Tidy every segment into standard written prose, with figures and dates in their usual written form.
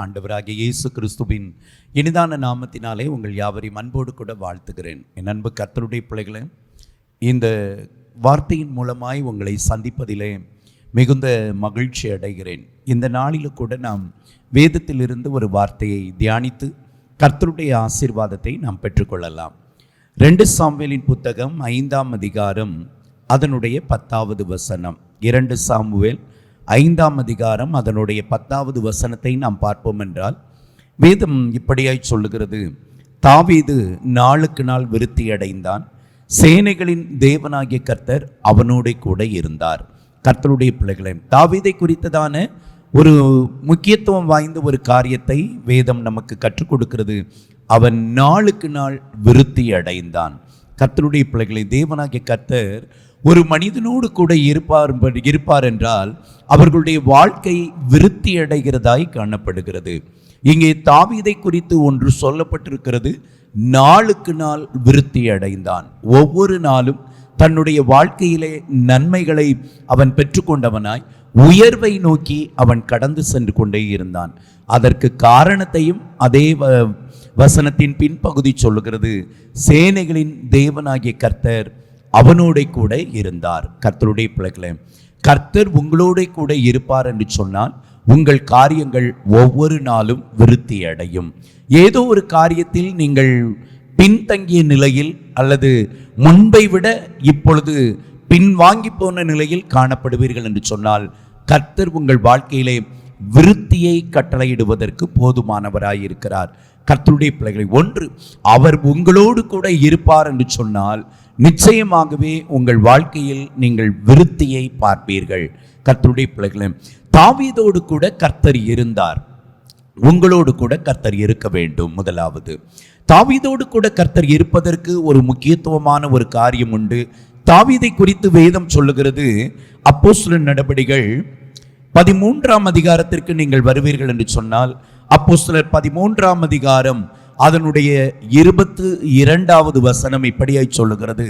ஆண்டவராகிய இயேசு கிறிஸ்துவின் இனிதான நாமத்தினாலே உங்கள் யாவரையும் அன்போடு கூட வாழ்த்துகிறேன். என் அன்பு கர்த்தருடைய பிள்ளைகளே, இந்த வார்த்தையின் மூலமாய் உங்களை சந்திப்பதிலே மிகுந்த மகிழ்ச்சி அடைகிறேன். இந்த நாளில் கூட நாம் வேதத்திலிருந்து ஒரு வார்த்தையை தியானித்து கர்த்தருடைய ஆசீர்வாதத்தை நாம் பெற்றுக்கொள்ளலாம். 2 சாமுவேலின் புத்தகம் 5ஆம் அதிகாரம் அதனுடைய 10வது வசனம். 2 சாமுவேல் 5ஆம் அதிகாரம் அதனுடைய 10வது வசனத்தை நாம் பார்ப்போம் என்றால், வேதம் இப்படியாய் சொல்லுகிறது: தாவீது நாளுக்கு நாள் விருத்தி அடைந்தான், சேனைகளின் தேவனாகிய கர்த்தர் அவனோட கூட இருந்தார். கர்த்தருடைய பிள்ளைகளே, தாவீதை குறித்ததான ஒரு முக்கியத்துவம் வாய்ந்த ஒரு காரியத்தை வேதம் நமக்கு கற்றுக் கொடுக்கிறது. அவன் நாளுக்கு நாள் விருத்தி அடைந்தான். கர்த்தருடைய பிள்ளைகளை, தேவனாகிய கர்த்தர் ஒரு மனிதனோடு கூட இருப்பார் என்றால் அவர்களுடைய வாழ்க்கை விருத்தி அடைகிறதாய் காணப்படுகிறது. இங்கே தாவீதை குறித்து ஒன்று சொல்லப்பட்டிருக்கிறது: நாளுக்கு நாள் விருத்தி அடைந்தான். ஒவ்வொரு நாளும் தன்னுடைய வாழ்க்கையிலே நன்மைகளை அவன் பெற்றுக்கொண்டவனாய் உயர்வை நோக்கி அவன் கடந்து சென்று கொண்டே இருந்தான். அதற்கு காரணத்தையும் அதே வசனத்தின் பின்பகுதி சொல்லுகிறது: சேனைகளின் தேவனாகிய கர்த்தர் அவனோட கூட இருந்தார். கர்த்தருடைய பிள்ளைகளே, கர்த்தர் உங்களோட கூட இருப்பார் என்று சொன்னால் உங்கள் காரியங்கள் ஒவ்வொரு நாளும் விருத்தி அடையும். ஏதோ ஒரு காரியத்தில் நீங்கள் பின்தங்கிய நிலையில் அல்லது முன்பை விட இப்பொழுது பின்வாங்கி போன நிலையில் காணப்படுவீர்கள் என்று சொன்னால் கர்த்தர் உங்கள் வாழ்க்கையிலே விருத்தியை கட்டளையிடுவதற்கு போதுமானவராயிருக்கிறார். கர்த்தருடைய பிள்ளைகளை, ஒன்று, அவர் உங்களோடு கூட இருப்பார் என்று சொன்னால் நிச்சயமாகவே உங்கள் வாழ்க்கையில் நீங்கள் விருத்தியை பார்ப்பீர்கள். கர்த்தருடைய பிள்ளைகளை, தாவீதோடு கூட கர்த்தர் இருந்தார், உங்களோடு கூட கர்த்தர் இருக்க வேண்டும். முதலாவது, தாவீதோடு கூட கர்த்தர் இருப்பதற்கு ஒரு முக்கியத்துவமான ஒரு காரியம் உண்டு. தாவீதை குறித்து வேதம் சொல்லுகிறது. அப்போஸ்தலர் நடபடிகள் 13ஆம் அதிகாரத்திற்கு நீங்கள் வருவீர்கள் என்று சொன்னால், அப்போஸ்தலர் 13ஆம் அதிகாரம் அதனுடைய 22வது வசனம் இப்படியாய் சொல்லுகிறது: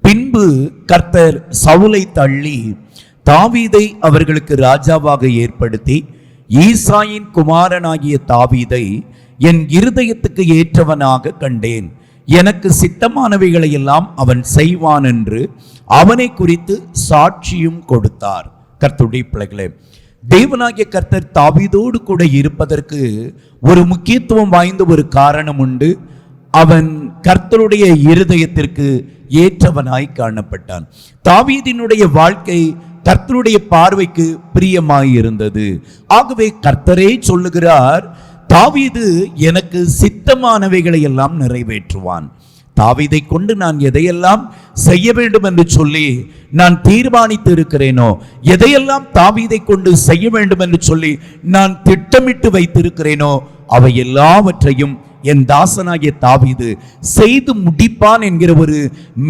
பின்பு கர்த்தர் சவுலை தள்ளி தாவீதை அவர்களுக்கு ராஜாவாக ஏற்படுத்தி, ஈசாயின் குமாரனாகிய தாவீதை என் இருதயத்துக்கு ஏற்றவனாக கண்டேன், எனக்கு சித்தமானவைகளை எல்லாம் அவன் செய்வான் என்று அவனை குறித்து சாட்சியும் கொடுத்தார். கர்த்தருடைய பிள்ளைகளே, தேவனாகிய கர்த்தர் தாவீதோடு கூட இருப்பதற்கு ஒரு முக்கியத்துவம் வாய்ந்த ஒரு காரணம் உண்டு. அவன் கர்த்தருடைய இருதயத்திற்கு ஏற்றவனாய் காணப்பட்டான். தாவீதினுடைய வாழ்க்கை கர்த்தருடைய பார்வைக்கு பிரியமாய் இருந்தது. ஆகவே கர்த்தரே சொல்லுகிறார், தாவீது எனக்கு சித்தமானவைகளை எல்லாம் நிறைவேற்றுவான். தாவீதை கொண்டு நான் எதையெல்லாம் செய்ய வேண்டும் என்று சொல்லி நான் தீர்மானித்து இருக்கிறேனோ, எதையெல்லாம் தாவீதை கொண்டு செய்ய வேண்டும் என்று சொல்லி நான் திட்டமிட்டு வைத்திருக்கிறேனோ, அவை எல்லாவற்றையும் என் தாசனாகிய தாவீது செய்து முடிப்பான் என்கிற ஒரு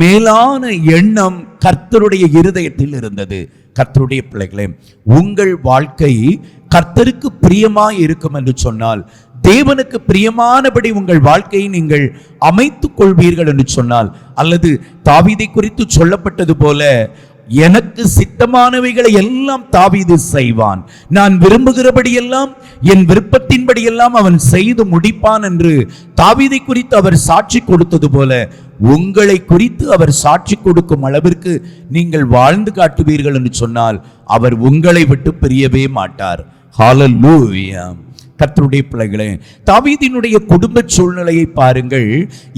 மேலான எண்ணம் கர்த்தருடைய இருதயத்தில் இருந்தது. கர்த்தருடைய பிள்ளைகளே, உங்கள் வாழ்க்கை கர்த்தருக்கு பிரியமாய் இருக்கும் என்று சொன்னால், தேவனுக்கு பிரியமானபடி உங்கள் வாழ்க்கையை நீங்கள் அமைத்துக் கொள்வீர்கள் என்று சொன்னால், அல்லது தாவீதை குறித்து சொல்லப்பட்டது போல எனக்கு சித்தமானவைகளை எல்லாம் தாவீது செய்வான், நான் விரும்புகிறபடியெல்லாம் என் விருப்பத்தின்படியெல்லாம் அவன் செய்து முடிப்பான் என்று தாவீதை குறித்து அவர் சாட்சி கொடுத்தது போல உங்களை குறித்து அவர் சாட்சி கொடுக்கும் அளவிற்கு நீங்கள் வாழ்ந்து காட்டுவீர்கள் என்று சொன்னால் அவர் உங்களை விட்டு பிரியவே மாட்டார். ஹல்லேலூயா. கர்த்தருடைய பிள்ளைகளே, தாவீதினுடைய குடும்ப சூழ்நிலையை பாருங்கள்.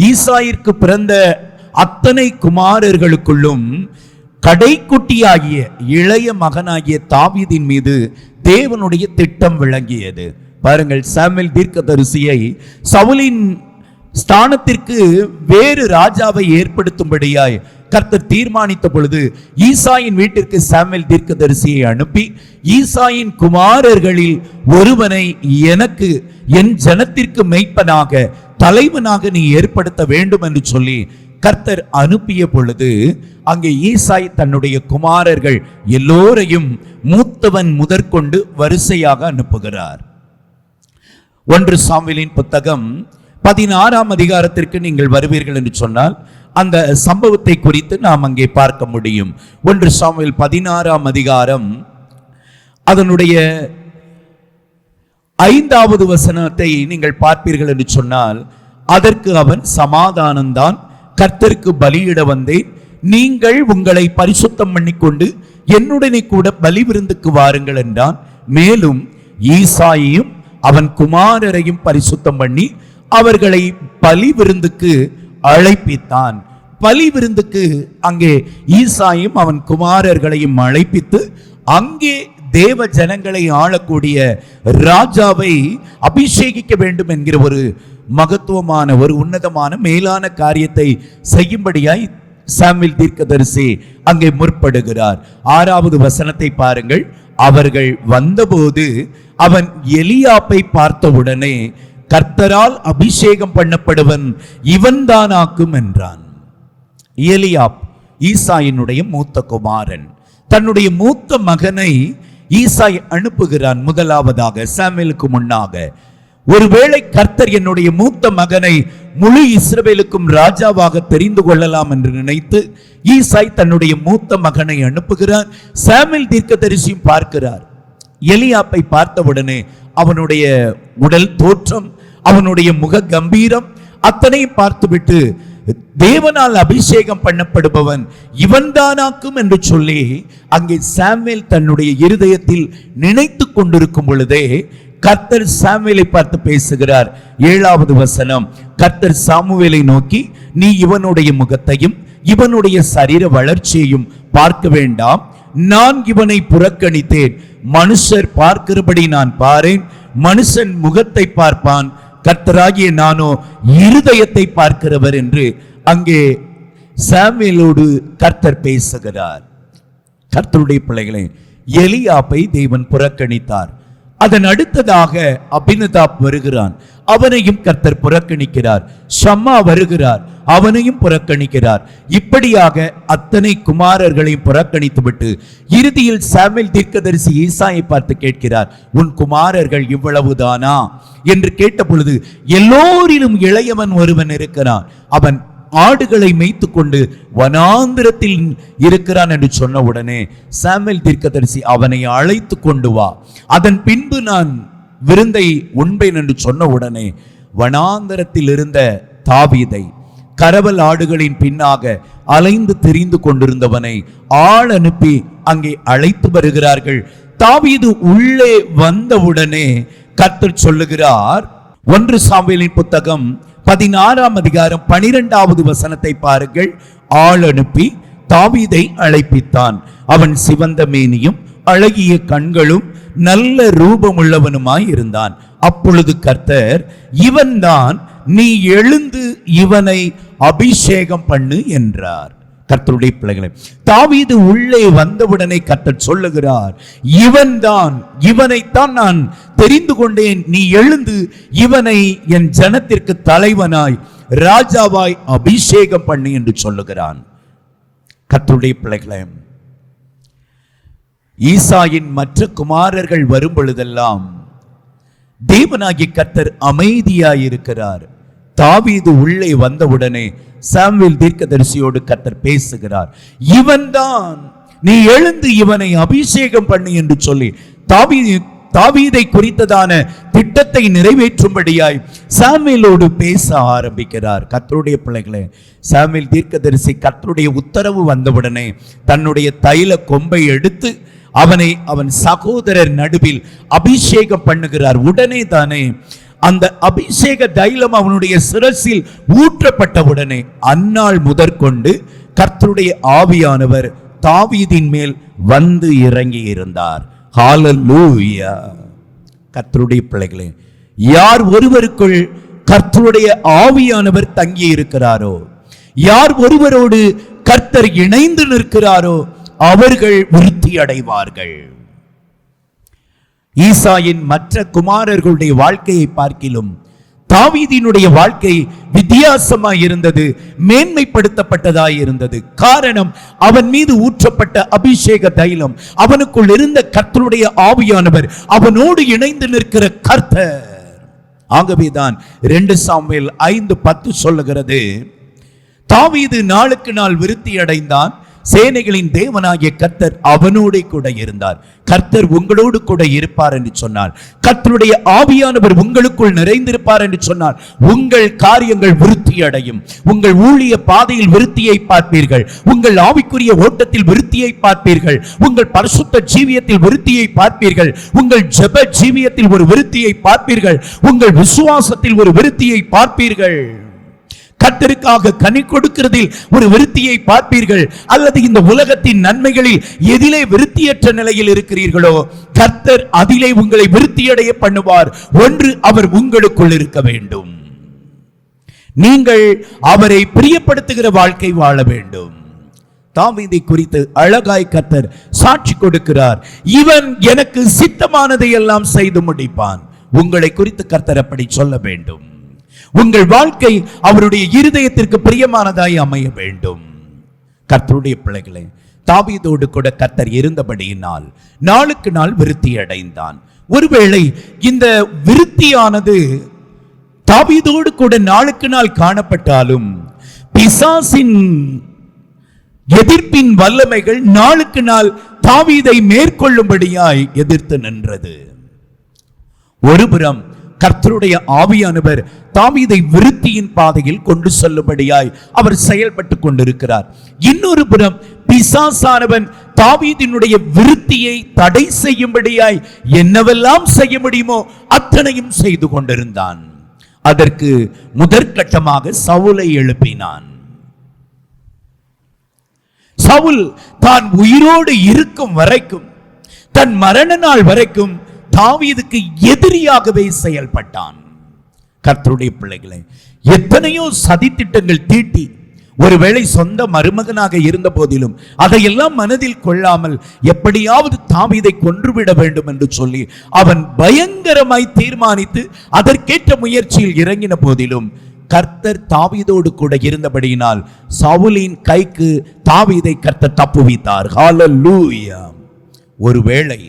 ஈசாயிற்கு பிறந்த அத்தனை குமாரர்களுக்குள்ளும் கடைக்குட்டியாகிய இளைய மகனாகிய தாவீதின் மீது தேவனுடைய திட்டம் விளங்கியது. பாருங்கள், சாமுவேல் தீர்க்கதரிசியை சவுலின் ஸ்தானத்திற்கு வேறு ராஜாவை ஏற்படுத்தும்படியாய் கர்த்தர் தீர்மானித்த பொழுது ஈசாயின் வீட்டிற்கு சாமுவேல் தீர்க்கதரிசியை அனுப்பி, ஈசாயின் குமாரர்களில் ஒருவனை எனக்கு என் ஜனத்திற்கு மேய்ப்பனாக தலைவனாக நீ ஏற்படுத்த வேண்டும் என்று சொல்லி கர்த்தர் அனுப்பிய பொழுது அங்கே ஈசாய் தன்னுடைய குமாரர்கள் எல்லோரையும் மூத்தவன் முதற்கொண்டு வரிசையாக அனுப்புகிறார். 1 சாமுவேலின் புத்தகம் 16ஆம் அதிகாரத்திற்கு நீங்கள் வருவீர்கள் என்று சொன்னால் அந்த சம்பவத்தை குறித்து நாம் அங்கே பார்க்க முடியும். 1 சாமுவேல் 16ஆம் அதிகாரம் அதனுடைய 5வது வசனத்தை நீங்கள் பார்ப்பீர்கள் என்று சொன்னால், அதற்கு அவன், சமாதானம்தான், கர்த்தருக்கு பலியிட வந்தேன், நீங்கள் உங்களை பரிசுத்தம் பண்ணிக்கொண்டு என்னுடனே கூட பலி விருந்துக்கு வாருங்கள் என்றான். மேலும் ஈசாயையும் அவன் குமாரரையும் பரிசுத்தம் பண்ணி அவர்களை பலி விருந்துக்கு அழைப்பித்தான். பலி விருந்துக்கு அங்கே ஈசாயும் அவன் குமாரர்களையும் அழைப்பித்து அங்கே தேவ ஜனங்களை ஆளக்கூடிய ராஜாவை அபிஷேகிக்க வேண்டும் என்கிற ஒரு மகத்துவமான, ஒரு உன்னதமான, மேலான காரியத்தை செய்யும்படியாய் சாமுவேல் தீர்க்கதரிசி அங்கே முற்படுகிறார். 6வது வசனத்தை பாருங்கள். அவர்கள் வந்தபோது அவன் எலியாப்பை பார்த்தவுடனே, கர்த்தரால் அபிஷேகம் பண்ணப்படுவன் இவன்தானாக்கும் என்றான். எலியாப் ஈசாயினுடைய மூத்த குமாரன். தன்னுடைய மூத்த மகனை ஈசாய் அனுப்புகிறான் முதலாவதாக சாமுவேலுக்கு முன்னாக. ஒருவேளை கர்த்தர் என்னுடைய மூத்த மகனை முழு இஸ்ரவேலுக்கும் ராஜாவாக தெரிந்து கொள்ளலாம் என்று நினைத்து ஈசாய் தன்னுடைய மூத்த மகனை அனுப்புகிறார். சாமுவேல் தீர்க்கதரிசியும் பார்க்கிறார். எலியாப்பை பார்த்தவுடனே அவனுடைய உடல் தோற்றம், அவனுடைய முக கம்பீரம் அத்தனையும் பார்த்துவிட்டு, தேவனால் அபிஷேகம் பண்ணப்படுபவன் இவன்தானாக்கும் என்று சொல்லி அங்கே சாமுவேல் தன்னுடைய இருதயத்தில் நினைத்து கொண்டிருக்கும் பொழுதே கர்த்தர் சாமுவேலை பார்த்து பேசுகிறார். 7வது வசனம். கர்த்தர் சாமுவேலை நோக்கி, நீ இவனுடைய முகத்தையும் இவனுடைய சரீர வளர்ச்சியையும் பார்க்க வேண்டாம், நான் இவனை புறக்கணித்தேன். மனுஷர் பார்க்கிறபடி நான் பாரேன், மனுஷன் முகத்தை பார்ப்பான், கர்த்தராகிய நானோ இருதயத்தை பார்க்கிறவர் என்று அங்கே சாமுவேலோடு கர்த்தர் பேசுகிறார். கர்த்தருடைய பிள்ளைகளை, எலியாப்பை தேவன் புறக்கணித்தார். அதன் அடுத்ததாக அபினதாப் வருகிறான், அவனையும் கர்த்தர் புறக்கணிக்கிறார். ஷம்மா வருகிறார், அவனையும் புறக்கணிக்கிறார். இப்படியாக அத்தனை குமாரர்களையும் புறக்கணித்துவிட்டு இறுதியில் சாமுவேல் தீர்க்கதரிசி ஈசாயை பார்த்து கேட்கிறார், உன் குமாரர்கள் இவ்வளவுதானா என்று கேட்ட பொழுது, எல்லோரிலும் இளையவன் ஒருவன் இருக்கிறான், அவன் ஆடுகளை மேய்த்து கொண்டு வனாந்திரத்தில் இருக்கிறான் என்று சொன்ன உடனே சாமுவேல் தீர்க்கதரிசி, அவனை அழைத்து கொண்டு வா, அதன் பின்பு நான் விருந்தை உண்பேன் என்று சொன்ன உடனே வனாந்திரத்தில் இருந்த தாவீதை, கரவல் ஆடுகளின் பின்னாக அலைந்து திரிந்து கொண்டிருந்தவனை ஆள் அனுப்பி அங்கே அழைத்து வருகிறார்கள். தாவீது உள்ளே வந்தவுடனே கர்த்தர் சொல்லுகிறார். 1 சாமுவேலின் புத்தகம் 16ஆம் அதிகாரம் 12வது வசனத்தை பாருங்கள். ஆள் அனுப்பி தாவீதை அழைப்பித்தான். அவன் சிவந்த மேனியும் அழகிய கண்களும் நல்ல ரூபமுள்ளவனுமாய் இருந்தான். அப்பொழுது கர்த்தர், இவன்தான், நீ எழுந்து இவனை அபிஷேகம் பண்ணு என்றார். கர்த்தருடைய பிள்ளைகளை, தாவீது உள்ளே வந்தவுடனே கர்த்தர் சொல்லுகிறார், இவன்தான், இவனைத்தான் நான் தெரிந்து கொண்டேன், நீ எழுந்து இவனை என் ஜனத்திற்கு தலைவனாய் ராஜாவாய் அபிஷேகம் பண்ணு என்று சொல்லுகிறான். கர்த்தருடைய பிள்ளைகளை, ஈசாயின் மற்ற குமாரர்கள் வரும் பொழுதெல்லாம் தேவனாகிய கர்த்தர் அமைதியாயிருக்கிறார். தாவீது உள்ளே வந்தவுடனே சாமுவேல் தீர்க்கதரிசியோடு கர்த்தர் பேசுகிறார். இவன்தான், நீ எழுந்து இவனை அபிஷேகம் பண்ணு என்று சொல்லி தாவீதை குறித்ததான திட்டத்தை நிறைவேற்றும்படியாய் சாமுவேலோடு பேச ஆரம்பிக்கிறார். கர்த்தருடைய பிள்ளைகளே, சாமுவேல் தீர்க்கதரிசி கர்த்தருடைய உத்தரவு வந்தவுடனே தன்னுடைய தைல கொம்பை எடுத்து அவனை அவன் சகோதரர் நடுவில் அபிஷேகம் பண்ணுகிறார். உடனே தானே அந்த அபிஷேக தைலம் அவனுடைய சிரசில் ஊற்றப்பட்டவுடனே அந்நாள் முதற்கொண்டு கர்த்தருடைய ஆவியானவர் தாவீதின் மேல் வந்து இறங்கி இருந்தார். ஹல்லேலூயா. கர்த்தருடைய பிள்ளைகளே, யார் ஒருவருக்குள் கர்த்தருடைய ஆவியானவர் தங்கி இருக்கிறாரோ, யார் ஒருவரோடு கர்த்தர் இணைந்து நிற்கிறாரோ அவர்கள் விருத்தி அடைவார்கள். ஈசாயின் மற்ற குமாரர்களுடைய வாழ்க்கையை பார்க்கிலும் தாவீதினுடைய வாழ்க்கை வித்தியாசமாய் இருந்தது, மேன்மைப்படுத்தப்பட்டதாய் இருந்தது. காரணம், அவன் மீது ஊற்றப்பட்ட அபிஷேக தைலம், அவனுக்குள் இருந்த கர்த்தருடைய ஆவியானவர், அவனோடு இணைந்து நிற்கிற கர்த்தர். ஆகவேதான் 2 சாமுவேல் 5:10 சொல்லுகிறது, தாவீது நாளுக்கு நாள் விருத்தி அடைந்தான், சேனைகளின் தேவனாகிய கர்த்தர் அவனோடு கூட இருந்தார். கர்த்தர் உங்களோடு கூட இருப்பார் என்று சொன்னார். கர்த்தருடைய ஆவியானவர் உங்களுக்குள் நிறைந்திருப்பார் என்று சொன்னார். உங்கள் காரியங்கள் விருத்தி அடையும். உங்கள் ஊழிய பாதையில் விருத்தியை பார்ப்பீர்கள். உங்கள் ஆவிக்குரிய ஓட்டத்தில் விருத்தியை பார்ப்பீர்கள். உங்கள் பரிசுத்த ஜீவியத்தில் விருத்தியை பார்ப்பீர்கள். உங்கள் ஜெப ஜீவியத்தில் ஒரு விருத்தியை பார்ப்பீர்கள். உங்கள் விசுவாசத்தில் ஒரு விருத்தியை பார்ப்பீர்கள். கர்த்தருக்காக கனி கொடுக்கிறதில் ஒரு விருத்தியை பார்ப்பீர்கள். அல்லது இந்த உலகத்தின் நன்மைகளில் எதிலே விருத்தியற்ற நிலையில் இருக்கிறீர்களோ கர்த்தர் அதிலே உங்களை விருத்தியடைய பண்ணுவார். ஒன்று, அவர் உங்களுக்குள் இருக்க வேண்டும். நீங்கள் அவரை பிரியப்படுத்துகிற வாழ்க்கை வாழ வேண்டும். தாவீதை குறித்து அழகாய் கர்த்தர் சாட்சி கொடுக்கிறார். இவன் எனக்கு சித்தமானதை எல்லாம் செய்து முடிப்பான். உங்களை குறித்து கர்த்தர் அப்படி சொல்ல வேண்டும். உங்கள் வாழ்க்கை அவருடைய இருதயத்திற்கு பிரியமானதாய் அமைய வேண்டும். கர்த்தருடைய பிள்ளைகளே, தாவீதோடு கூட கர்த்தர் இருந்தபடியினால் நாளுக்கு நாள் விருத்தி அடைந்தான். ஒருவேளை இந்த விருத்தியானது தாவீதோடு கூட நாளுக்கு நாள் காணப்பட்டாலும் பிசாசின் எதிர்ப்பின் வல்லமைகள் நாளுக்கு நாள் தாவீதை மேற்கொள்ளும்படியாய் எதிர்த்து நின்றது. ஒருபுறம் கர்த்தருடைய ஆவியானவர் தாவீதை விருத்தியின் பாதையில் கொண்டு செல்லும்படியாய் அவர் செயல்பட்டு கொண்டிருக்கிறார். இன்னொரு புறம் பிசாசானவன் தாவீதினுடைய விருத்தியை தடை செய்யும்படியாய் என்னவெல்லாம் செய்ய முடியுமோ அத்தனையும் செய்து கொண்டிருந்தான். அதற்கு முதற்கட்டமாக சவுலை எழுப்பினான். சவுல் தான் உயிரோடு இருக்கும் வரைக்கும், தன் மரண நாள் வரைக்கும் தாவீதுக்கு எதிரியாகவே செயல்பட்டான். கர்த்தருடைய பிள்ளைகளை, எத்தனையோ சதித்திட்டங்கள் தீட்டி ஒருவேளை சொந்த மருமகனாக இருந்த போதிலும் அதையெல்லாம் மனதில் கொள்ளாமல் எப்படியாவது தாவீதை கொன்றுவிட வேண்டும் என்று சொல்லி அவன் பயங்கரமாய் தீர்மானித்து அதற்கேற்ற முயற்சியில் இறங்கின போதிலும் கர்த்தர் தாவீதோடு கூட இருந்தபடியினால் சவுலின் கைக்கு தாவீதை கர்த்தர் தப்புவித்தார். ஹல்லேலூயா. ஒருவேளை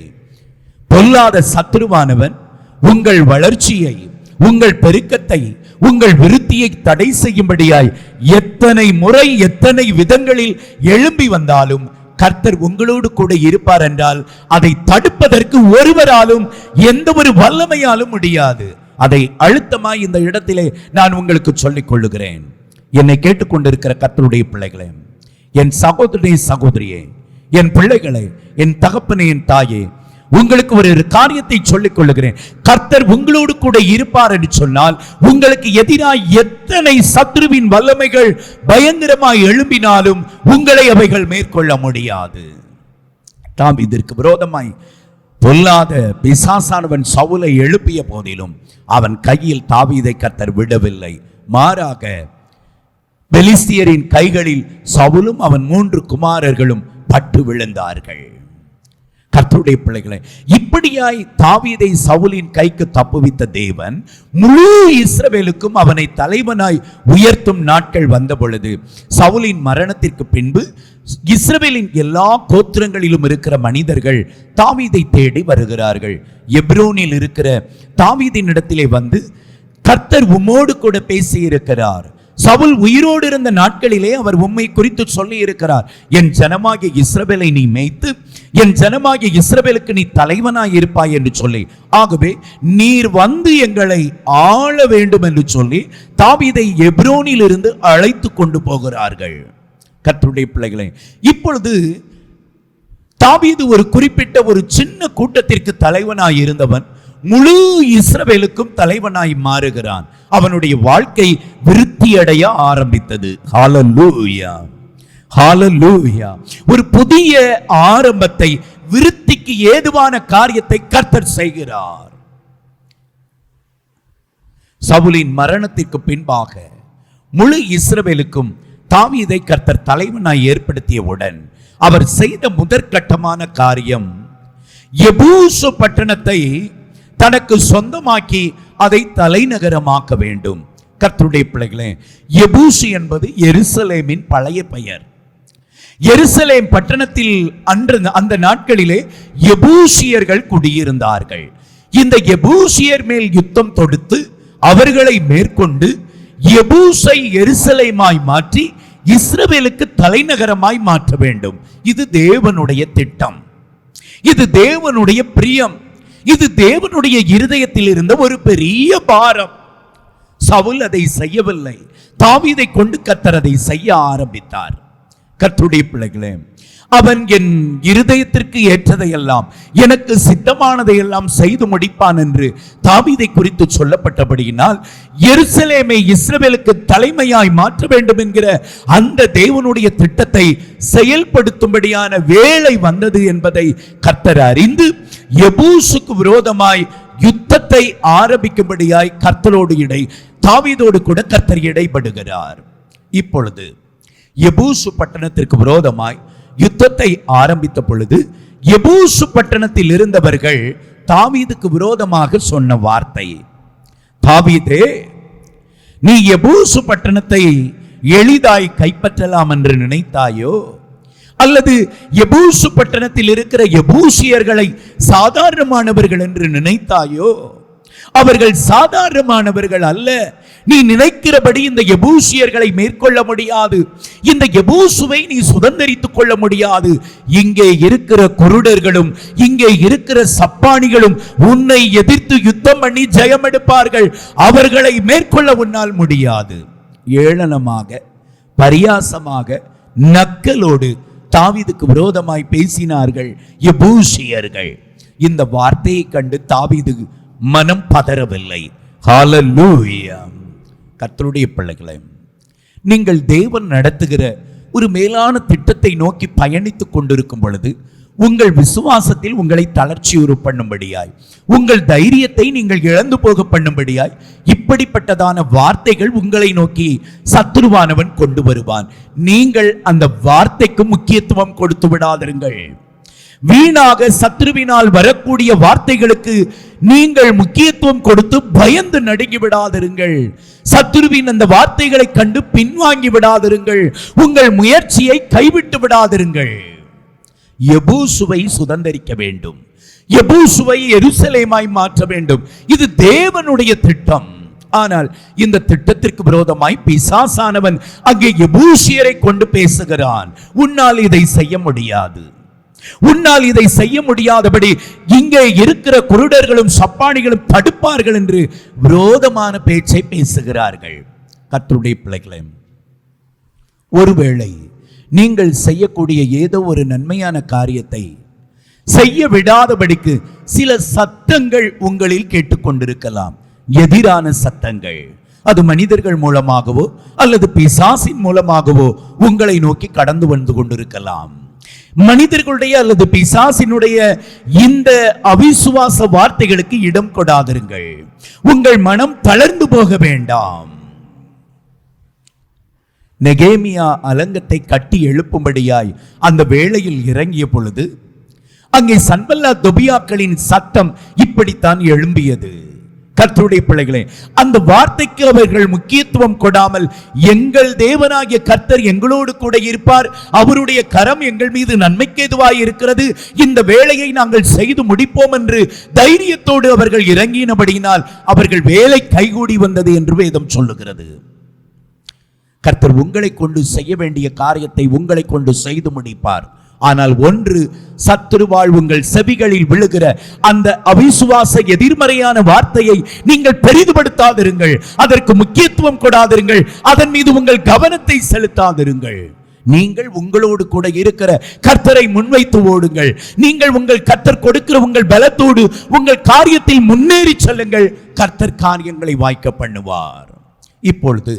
பொல்லாத சத்துருவானவன் உங்கள் வளர்ச்சியை, உங்கள் பெருக்கத்தை, உங்கள் விருத்தியை தடை செய்யும்படியாய் எத்தனை முறை எத்தனை விதங்களில் எழும்பி வந்தாலும் கர்த்தர் உங்களோடு கூட இருப்பார் என்றால் அதை தடுப்பதற்கு ஒருவராலும் எந்த ஒரு வல்லமையாலும் முடியாது. அதை அழுத்தமாய் இந்த இடத்திலே நான் உங்களுக்கு சொல்லிக் கொள்ளுகிறேன். என்னை கேட்டுக்கொண்டிருக்கிற கர்த்தருடைய பிள்ளைகளே, என் சகோதரனே, சகோதரியே, என் பிள்ளைகளே, என் தகப்பனே, என் தாயே, உங்களுக்கு ஒரு காரியத்தை சொல்லிக் கொள்ளுகிறேன். கர்த்தர் உங்களோடு கூட இருப்பார் என்று சொன்னால் உங்களுக்கு எதிராக எத்தனை சத்ருவின் வல்லமைகள் பயங்கரமாய் எழும்பினாலும் உங்களை அவைகள் மேற்கொள்ள முடியாது. தாவீதிற்கு விரோதமாய் பொல்லாத பிசாசானவன் சவுலை எழுப்பிய போதிலும் அவன் கையில் தாவீதை கர்த்தர் விடவில்லை. மாறாக பெலிஸ்தியரின் கைகளில் சவுலும் அவன் 3 குமாரர்களும் பட்டு விழுந்தார்கள். கர்த்தருடைய பிள்ளைகளை, இப்படியாய் தாவீதை சவுலின் கைக்கு தப்புவித்த தேவன் முழு இஸ்ரவேலுக்கும் அவனை தலைவனாய் உயர்த்தும் நாட்கள் வந்த பொழுது சவுலின் மரணத்திற்கு பின்பு இஸ்ரவேலின் எல்லா கோத்திரங்களிலும் இருக்கிற மனிதர்கள் தாவீதை தேடி வருகிறார்கள். எப்ரோனில் இருக்கிற தாவீதின் இடத்திலே வந்து, கர்த்தர் உம்மோடு கூட பேசி இருக்கிறார். சவுல் உயிரோடு இருந்த நாட்களிலே அவர் உம்மை குறித்து சொல்லி இருக்கிறார். என் ஜனமாகிய இஸ்ரவேலை நீ மேய்த்து என் ஜனமாகிய இஸ்ரவேலுக்கு நீ தலைவனாய் இருப்பாய் என்று சொல்லி, ஆகவே நீர் வந்து எங்களை ஆள வேண்டும் என்று சொல்லி தாவீதை எப்ரோனில் இருந்து அழைத்து கொண்டு போகிறார்கள். கர்த்தருடைய பிள்ளைகளை, இப்பொழுது தாவீது ஒரு குறிப்பிட்ட ஒரு சின்ன கூட்டத்திற்கு தலைவனாய் இருந்தவன் முழு இஸ்ரவேலுக்கும் தலைவனாய் மாறுகிறான். அவனுடைய வாழ்க்கை விருத்தி அடைய ஆரம்பித்தது. ஹல்லேலூயா, ஹல்லேலூயா. ஒரு புதிய ஆரம்பத்தை, விருத்திக்கு ஏதுவான காரியத்தை கர்த்தர் செய்கிறார். சவுலின் மரணத்திற்கு பின்பாக முழு இஸ்ரவேலுக்கும் தாவீதை கர்த்தர் தலைவனாய் ஏற்படுத்தியவுடன் அவர் செய்த முதற்கட்டமான காரியம் எபூசு பட்டணத்தை தனக்கு சொந்தமாக்கி அதை தலைநகரமாக்க வேண்டும். கர்த்தருடைய பிள்ளைகளே, எபூசு என்பது எருசலேமின் பழைய பெயர். எருசலேம் பட்டணத்தில் அந்த நாட்களிலே எபூசியர்கள் குடியிருந்தார்கள். இந்த எபூசியர் மேல் யுத்தம் தொடுத்து அவர்களை மேற்கொண்டு எபூசை எருசலேமாய் மாற்றி இஸ்ரவேலுக்கு தலைநகரமாய் மாற்ற வேண்டும். இது தேவனுடைய திட்டம், இது தேவனுடைய பிரியம், இது தேவனுடைய இருதயத்தில் இருந்த ஒரு பெரிய பாரம். சவுல் அதை செய்யவில்லை, தாவீதை கொண்டு கர்த்தர் அதை செய்ய ஆரம்பித்தார். கர்த்தருடைய பிள்ளைகளே, அவன் என் இருதயத்திற்கு ஏற்றதையெல்லாம், எனக்கு சித்தமானதையெல்லாம் செய்து முடிப்பான் என்று தாவீதை குறித்து சொல்லப்பட்டபடியினால், எருசலேமை இஸ்ரவேலுக்கு தலைமையாய் மாற்ற வேண்டும் என்கிற அந்த தேவனுடைய திட்டத்தை செயல்படுத்தும்படியான வேளை வந்தது என்பதை கர்த்தர் அறிந்து எபூசுக்கு விரோதமாய் யுத்தத்தை ஆரம்பிக்கும்படியாய் கர்த்தரோடு தாவீதோடு கூட கர்த்தர் இடைபடுகிறார். இப்பொழுது எபூசு பட்டணத்திற்கு விரோதமாய் யுத்தத்தை ஆரம்பித்த பொழுது எபூசு பட்டணத்தில் இருந்தவர்கள் தாவீதுக்கு விரோதமாக சொன்ன வார்த்தை, தாவீதே, நீ எபூசு பட்டணத்தை எளிதாய் கைப்பற்றலாம் என்று நினைத்தாயோ, அல்லது எபூசு பட்டணத்தில் இருக்கிற எபூசியர்களை சாதாரணமானவர்கள் என்று நினைத்தாயோ? அவர்கள் சாதாரணமானவர்கள் அல்ல. நீ நினைக்கிறபடி இந்த எபூசியர்களை மேற்கொள்ள முடியாது, இந்த எபூசுவை நீ சுதந்தரித்துக் கொள்ள முடியாது. இங்கே இருக்கிற குருடர்களும் இங்கே இருக்கிற சப்பானிகளும் உன்னை எதிர்த்து யுத்தம் பண்ணி ஜெயம் எடுப்பார்கள். அவர்களை மேற்கொள்ள உன்னால் முடியாது. ஏளனமாக, பரியாசமாக, நக்கலோடு தாவீதுக்கு விரோதமாய் பேசினார்கள் எபூசியர்கள். இந்த வார்த்தையை கண்டு தாவீது மனம் பதறவில்லை. ஹல்லேலூயா. கர்த்தருடைய பிள்ளைகளே, நீங்கள் தேவன் நடத்துகிற ஒரு மேலான திட்டத்தை நோக்கி பயணித்துக் கொண்டிருக்கும் பொழுது உங்கள் விசுவாசத்தில் உங்களை தளர்ச்சியுறு பண்ணும்படியாய், உங்கள் தைரியத்தை நீங்கள் இழந்து போக பண்ணும்படியாய் இப்படிப்பட்டதான வார்த்தைகள் உங்களை நோக்கி சத்துருவானவன் கொண்டு வருவான். நீங்கள் அந்த வார்த்தைக்கு முக்கியத்துவம் கொடுத்து விடாதிருங்கள். வீணாக சத்ருவினால் வரக்கூடிய வார்த்தைகளுக்கு நீங்கள் முக்கியத்துவம் கொடுத்து பயந்து நடுங்கி விடாதிருங்கள். சத்ருவின் அந்த வார்த்தைகளை கண்டு பின்வாங்கி விடாதிருங்கள். உங்கள் முயற்சியை கைவிட்டு விடாதிருங்கள். எபூசுவை சுதந்தரிக்க வேண்டும், எபூசுவை எருசலேமாய் மாற்ற வேண்டும். இது தேவனுடைய திட்டம். ஆனால் இந்த திட்டத்திற்கு விரோதமாய் பிசாசானவன் அங்கே எபூசியரை கொண்டு பேசுகிறான். உன்னால் இதை செய்ய முடியாது, உன்னால் இதை செய்ய முடியாதபடி இங்கே இருக்கிற குருடர்களும் சப்பானிகளும் தடுப்பார்கள் என்று விரோதமான பேச்சை பேசுகிறார்கள். கர்த்தருடைய பிள்ளைகளே, ஒருவேளை நீங்கள் செய்யக்கூடிய ஏதோ ஒரு நன்மையான காரியத்தை செய்ய விடாதபடிக்கு சில சத்தங்கள் உங்களில் கேட்டுக்கொண்டிருக்கலாம். எதிரான சத்தங்கள், அது மனிதர்கள் மூலமாகவோ அல்லது பிசாசின் மூலமாகவோ உங்களை நோக்கி கடந்து வந்து கொண்டிருக்கலாம். மனிதர்களுடைய அல்லது பிசாசினுடைய இந்த அவிசுவாச வார்த்தைகளுக்கு இடம் கொடாதிருங்கள். உங்கள் மனம் தளர்ந்து போக வேண்டாம். நெகேமியா அலங்கத்தை கட்டி எழுப்பும்படியாய் அந்த வேளையில் இறங்கிய பொழுது அங்கே சன்பல்லாத் தொபியாக்களின் சத்தம் இப்படித்தான் எழும்பியது. கர்த்தருடைய பிள்ளைகளே, அந்த வார்த்தைக்கு அவர்கள் முக்கியத்துவம் கொடாமல், எங்கள் தேவனாகிய கர்த்தர் எங்களோடு கூட இருப்பார், அவருடைய கரம் எங்கள் மீது நன்மைக்கேதுவாய் இருக்கிறது, இந்த வேலையை நாங்கள் செய்து முடிப்போம் என்று தைரியத்தோடு அவர்கள் இறங்கினபடியினால் அவர்கள் வேலை கைகூடி வந்தது என்று வேதம் சொல்லுகிறது. கர்த்தர் உங்களை கொண்டு செய்ய வேண்டிய காரியத்தை உங்களை கொண்டு செய்து முடிப்பார். ஆனால் ஒன்று, சத்துருவாள் உங்கள் செவிகளில் விழுகிற அந்த அவிசுவாச எதிர்மறையான வார்த்தையை நீங்கள் பெரிதுபடுத்தாதிருங்கள், அதற்கு முக்கியத்துவம் கொடாதிருங்கள், அதன் மீது உங்கள் கவனத்தை செலுத்தாதிருங்கள். நீங்கள் உங்களோடு கூட இருக்கிற கர்த்தரை முன்வைத்து ஓடுங்கள். நீங்கள் உங்கள் கர்த்தர் கொடுக்கிற உங்கள் பலத்தோடு உங்கள் காரியத்தில் முன்னேறி செல்லுங்கள். கர்த்தர் காரியங்களை வாய்க்க பண்ணுவார். இப்பொழுது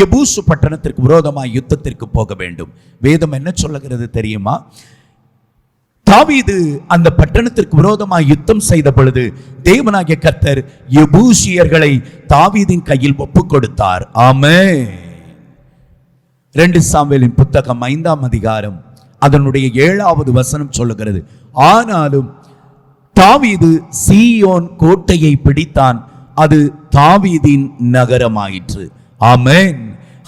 எபூசு பட்டணத்திற்கு விரோதமாய் யுத்தத்திற்கு போக வேண்டும். வேதம் என்ன சொல்லுகிறது தெரியுமா? தாவீது அந்த பட்டணத்திற்கு விரோதமாய் யுத்தம் செய்த பொழுது தேவனாகிய கர்த்தர் எபூசியர்களை தாவீதின் கையில் ஒப்புக் கொடுத்தார். ஆமென். 2 சாமுவேலின் புத்தகம் 5ஆம் அதிகாரம் அதனுடைய 7வது வசனம் சொல்லுகிறது, ஆனாலும் தாவீது சீயோன் கோட்டையை பிடித்தான், அது தாவீதின் நகரமாயிற்று. ஆமென்,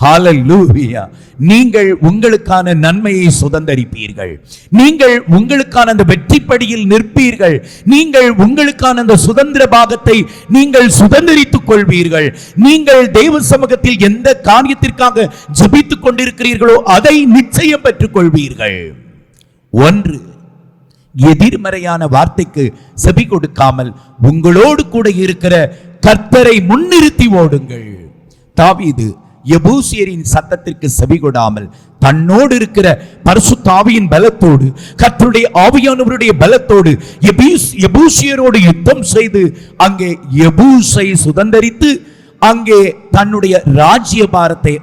ஹalleluya. நீங்கள் உங்களுக்கான நன்மையை சுதந்தரிப்பீர்கள். நீங்கள் உங்களுக்கான அந்த வெற்றிப்படியில் நிற்பீர்கள். நீங்கள் உங்களுக்கான அந்த சுதந்திர பாகத்தை நீங்கள் சுதந்தரித்துக் கொள்வீர்கள். நீங்கள் தேவ சமூகத்தில் எந்த காரியத்திற்காக ஜெபித்துக் கொண்டிருக்கிறீர்களோ அதை நிச்சயம் பெற்றுக் கொள்வீர்கள். ஒன்று, எதிர்மறையான வார்த்தைக்கு செவி கொடுக்காமல் உங்களோடு கூட இருக்கிற கர்த்தரை முன்னிறுத்தி ஓடுங்கள். தாவீது எபூசியரின் சத்தத்திற்கு செவி கொடாமல் தன்னோடு இருக்கிற பரிசுத்த ஆவியின் பலத்தோடு, கர்த்தருடைய ஆவியானவருடைய பலத்தோடு எபூசியரோடு யுத்தம் செய்து அங்கே எபூசை சுதந்தரித்து அங்கே தன்னுடைய ராஜ்யபாரத்தை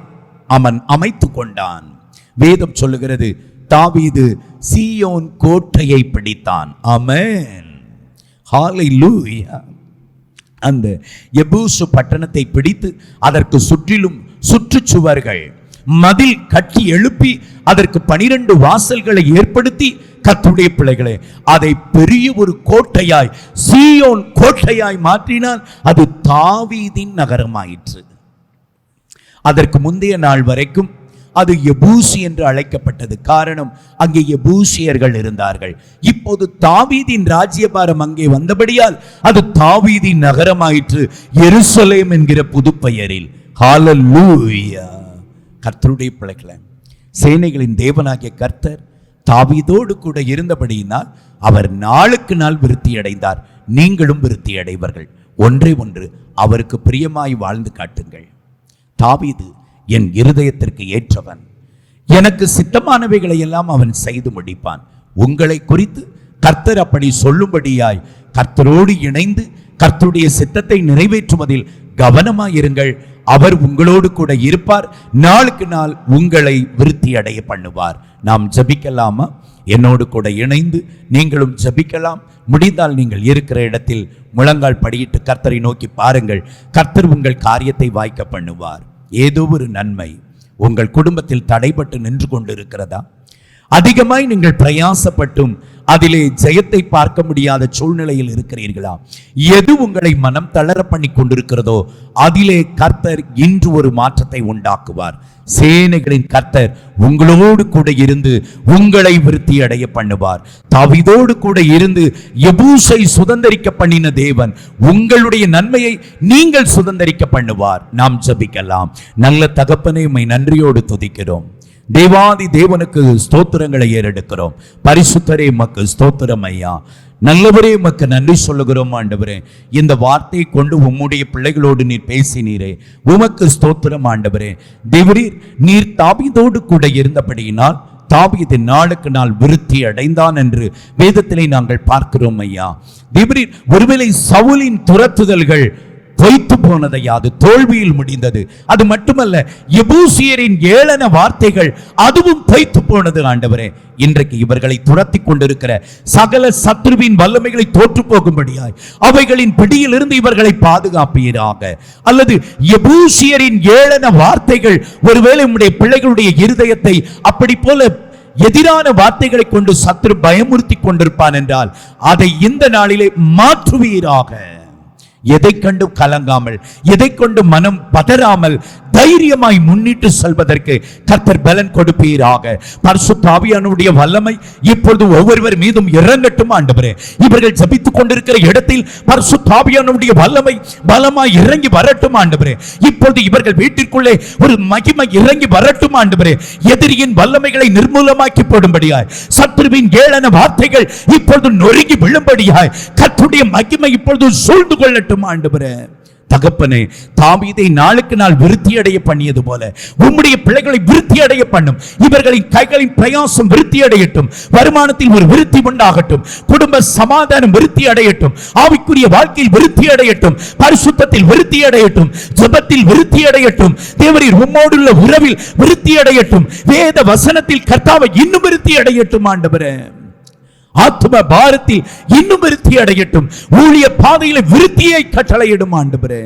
அவன் அமைத்துக் கொண்டான். வேதம் சொல்லுகிறது, தாவீது சீயோன் கோட்டையை பிடித்தான். ஆமென், ஹalleluya. அந்த எபூசு பட்டணத்தை பிடித்து அதற்கு சுற்றிலும் சுற்றுச்சுவர்கள் மதில் கட்டி எழுப்பி அதற்கு 12 வாசல்களை ஏற்படுத்தி, கர்த்தருடைய பிள்ளைகளே, அதை பெரிய ஒரு கோட்டையாய், சீயோன் கோட்டையாய் மாற்றினால் அது தாவீதின் நகரமாயிற்று. அதற்கு முந்தைய நாள் வரைக்கும் அது எபூசி என்று அழைக்கப்பட்டது. காரணம், அங்கே எபூசியர்கள் இருந்தார்கள். இப்போது தாவீதின் ராஜ்யபாரம் அங்கே வந்தபடியால் அது தாவீதின் நகரமாயிற்று, எருசலேம் என்கிற புது பெயரில். ஹalleluya. கர்த்தருடைய பிள்ளைகளே, சேனைகளின் தேவனாகிய கர்த்தர் தாவீதோடு கூட இருந்தபடியினால் அவர் நாளுக்கு நாள் விருத்தி அடைந்தார். நீங்களும் விருத்தி அடைவர்கள். ஒன்றே ஒன்று, அவருக்கு பிரியமாய் வாழ்ந்து காட்டுங்கள். தாவீது என் இருதயத்திற்கு ஏற்றவன், எனக்கு சித்தமானவைகளை எல்லாம் அவன் செய்து முடிப்பான். உங்களை குறித்து கர்த்தர் அப்படி சொல்லும்படியாய் கர்த்தரோடு இணைந்து கர்த்தருடைய சித்தத்தை நிறைவேற்றுவதில் கவனமாயிருங்கள். அவர் உங்களோடு கூட இருப்பார். நாளுக்கு நாள் உங்களை விருத்தி அடைய பண்ணுவார். நாம் ஜபிக்கலாமா? என்னோடு கூட இணைந்து நீங்களும் ஜபிக்கலாம். முடிந்தால் நீங்கள் இருக்கிற இடத்தில் முழங்கால் படியிட்டு கர்த்தரை நோக்கி பாருங்கள். கர்த்தர் உங்கள் காரியத்தை வாய்க்க பண்ணுவார். ஏதோ ஒரு நன்மை உங்கள் குடும்பத்தில் தடைபட்டு நின்று கொண்டிருக்கிறதா? அதிகமாய் நீங்கள் பிரயாசப்பட்டும் அதிலே ஜெயத்தை பார்க்க முடியாத சூழ்நிலையில் இருக்கிறீர்களா? எது உங்களை மனம் தளர பண்ணி கொண்டிருக்கிறதோ அதிலே கர்த்தர் இன்று ஒரு மாற்றத்தை உண்டாக்குவார். சேனைகளின் கர்த்தர் உங்களோடு கூட இருந்து உங்களை விருத்தி அடைய பண்ணுவார். தாவீதோடு கூட இருந்து எபூசை சுதந்தரிக்க பண்ணின தேவன் உங்களுடைய நன்மையை நீங்கள் சுதந்தரிக்க பண்ணுவார். நாம் ஜெபிக்கலாம். நல்ல தகப்பனே, உம்மை நன்றியோடு துதிக்கிறோம். தேவாதி தேவனுக்கு ஸ்தோத்திரங்களை ஏறெடுக்கிறோம். பரிசுத்தரே, உமக்கு ஸ்தோத்திரம் ஐயா. நல்லவரே, உமக்கு நன்றி சொல்லுகிறோம் ஆண்டவரே. இந்த வார்த்தையை கொண்டு உம்முடைய பிள்ளைகளோடு நீர் பேசினீரே, உமக்கு ஸ்தோத்திரம் ஆண்டவரே. தேவரீர், நீர் தாவீதோடு கூட இருந்தபடியினால் தாவீது நாளுக்கு நாள் விருத்தி அடைந்தான் என்று வேதத்திலே நாங்கள் பார்க்கிறோம் ஐயா. தேவரீர், ஒருவேளை சவுலின் துரத்துதல்கள் பொய்த்து போனதையா, அது தோல்வியில் முடிந்தது. அது மட்டுமல்ல, எபூசியரின் ஏளன வார்த்தைகள் அதுவும் பொய்த்து போனது ஆண்டவரே. இன்றைக்கு இவர்களை துரத்தி கொண்டிருக்கிற சகல சத்ருவின் வல்லமைகளை தோற்று போகும்படியாய் அவைகளின் பிடியில் இருந்து இவர்களை பாதுகாப்பீராக. அல்லது எபூசியரின் ஏளன வார்த்தைகள் ஒருவேளை உம்முடைய பிள்ளைகளுடைய இருதயத்தை அப்படி போல எதிரான வார்த்தைகளை கொண்டு சத்ரு பயமுறுத்தி கொண்டிருப்பான் என்றால் அதை இந்த நாளிலே மாற்றுவீராக. எதை கண்டு கலங்காமல், எதை கொண்டு மனம் பதறாமல் தைரியமாய் முன்னிட்டு செல்வதற்கு கர்த்தர் பலன் கொடுப்பீராக. பரிசுத்த ஆவியானவருடைய வல்லமை இப்பொழுது ஒவ்வொருவர் மீதும் இறங்கட்டும் ஆண்டவரே. இவர்கள் ஜெபித்துக் கொண்டிருக்கிற இடத்தில் பரிசுத்த ஆவியானவருடைய வல்லமை பலமாய் இறங்கி வரட்டும் ஆண்டவரே. இப்பொழுது இவர்கள் வீட்டிற்குள்ளே ஒரு மகிமை இறங்கி வரட்டும் ஆண்டவரே. எதிரியின் வல்லமைகளை நிர்மூலமாக்கி போடும்படியாய், சத்ருவின் ஏளன வார்த்தைகள் இப்பொழுது நொறுங்கி விழும்படியாய் கர்த்தருடைய மகிமை இப்பொழுது சூழ்ந்து கொள்ளட்டும் ஆண்டவரே. தகப்பனே, தாவீதை நாளுக்கு நாள் விருத்தி அடைய பண்ணியது போல உம்முடைய பிள்ளைகளை விருத்தி அடைய பண்ணும். இவர்களின் கைகளின் பிரயாசம் விருத்தி அடையட்டும். வருமானத்தில் ஒரு விருத்தி உண்டாகட்டும். குடும்ப சமாதானம் விருத்தி அடையட்டும். ஆவிக்குரிய வாழ்க்கையில் விருத்தி அடையட்டும். பரிசுத்தத்தில் விருத்தி அடையட்டும். ஜெபத்தில் விருத்தி அடையட்டும். தேவரீர் உம்மோடுள்ள உறவில் விருத்தி அடையட்டும். வேத வசனத்தில் கர்த்தாவை இன்னும் விருத்தி அடையட்டும் ஆண்டவரே. ஆத்தும பாரத்தில் இன்னும் விருத்தி அடையட்டும். ஊழிய பாதையில விருத்தியை கட்டளையிடும் ஆண்டவரே.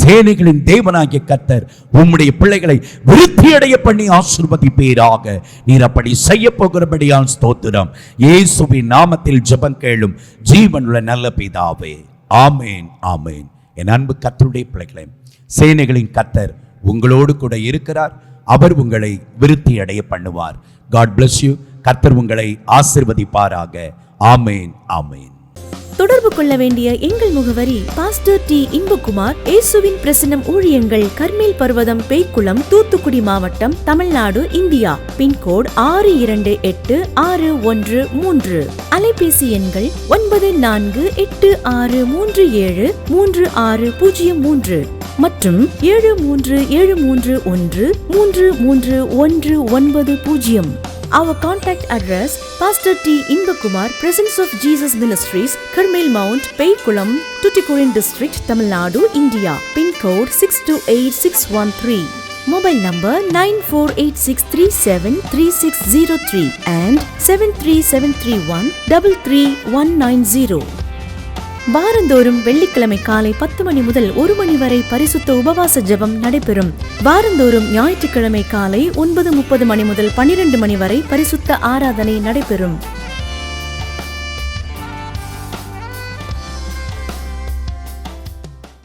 சேனைகளின் தேவனாகிய கர்த்தர் உம்முடைய பிள்ளைகளை விருத்தி அடைய பண்ணி ஆசீர்வதிப்பீராக. நீர் அப்படி செய்ய போகிறபடியால் ஸ்தோத்திரம். இயேசுவின் நாமத்தில் ஜெபம் கேளும் ஜீவனுள்ள நல்ல பிதாவே, ஆமேன், ஆமேன். என் அன்பு கர்த்தருடைய பிள்ளைகளே, சேனைகளின் கர்த்தர் உங்களோடு கூட இருக்கிறார். அவர் உங்களை விருத்தி அடைய பண்ணுவார். God bless you. கர்த்தர் உங்களை ஆசீர்வதிப்பாராக. ஆமேன், ஆமேன். தொடர்பு கொள்ள வேண்டிய எங்கள் முகவரி: பாஸ்டர் டி. இன்பகுமார், இயேசுவின் பிரசன்னம் ஊழியங்கள், கர்மேல் பர்வதம், பேய்க்குளம், தூத்துக்குடி மாவட்டம், தமிழ்நாடு, இந்தியா. பின்கோடு 628613. அலைபேசி எண்கள் 9486373603 மற்றும் 7373133190. Our contact address: Pastor T. Inbakumar, Presence of Jesus Ministries, Karmel Mount, Peikulam, Tuticorin District, Tamil Nadu, India. Pin code 628613. Mobile number 9486373603 and 73731 வாரந்தோறும் வெள்ளிக்கிழமை காலை 10 மணி முதல் 1 மணி வரை பரிசுத்த உபவாச ஜெபம் நடைபெறும். வாரந்தோறும் ஞாயிற்றுக்கிழமை காலை 9:30 மணி முதல் 12 மணி வரை பரிசுத்த ஆராதனை நடைபெறும்.